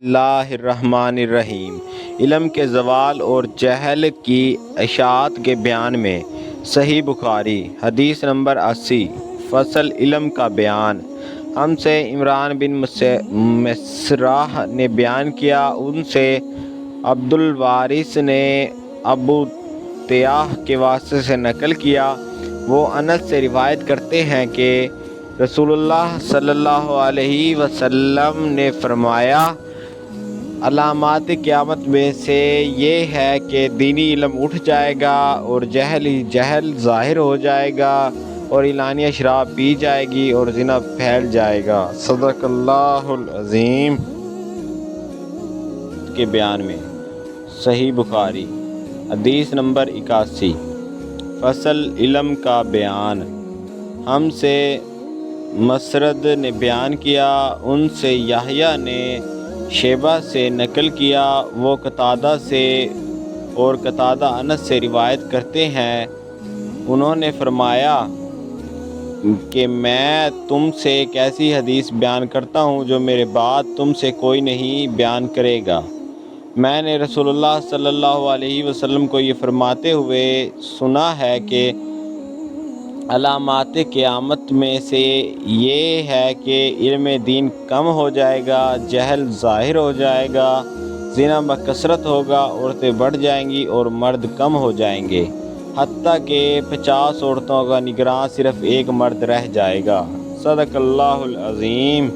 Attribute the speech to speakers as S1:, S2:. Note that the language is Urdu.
S1: اللہ الرحمن الرحیم۔ علم کے زوال اور جہل کی اشاعت کے بیان میں صحیح بخاری حدیث نمبر 80 فصل علم کا بیان۔ ہم سے عمران بن مسرح نے بیان کیا، ان سے عبدالوارث نے ابو تیاح کے واسطے سے نقل کیا۔ وہ انس سے روایت کرتے ہیں کہ رسول اللہ صلی اللہ علیہ وسلم نے فرمایا، علامات قیامت میں سے یہ ہے کہ دینی علم اٹھ جائے گا اور جہل ہی جہل ظاہر ہو جائے گا اور اعلانیہ شراب پی جائے گی اور زنا پھیل جائے گا۔ صدق اللہ العظیم کے بیان میں صحیح بخاری حدیث نمبر 81 فصل علم کا بیان۔ ہم سے مسرد نے بیان کیا، ان سے یحییٰ نے شیبہ سے نقل کیا، وہ قتادہ سے اور قتادہ انس سے روایت کرتے ہیں، انہوں نے فرمایا کہ میں تم سے ایک ایسی حدیث بیان کرتا ہوں جو میرے بعد تم سے کوئی نہیں بیان کرے گا۔ میں نے رسول اللہ صلی اللہ علیہ وسلم کو یہ فرماتے ہوئے سنا ہے کہ علامات قیامت میں سے یہ ہے کہ علم دین کم ہو جائے گا، جہل ظاہر ہو جائے گا، زنا بکثرت ہوگا، عورتیں بڑھ جائیں گی اور مرد کم ہو جائیں گے، حتیٰ کہ 50 عورتوں کا نگراں صرف ایک مرد رہ جائے گا۔ صدق اللہ العظیم۔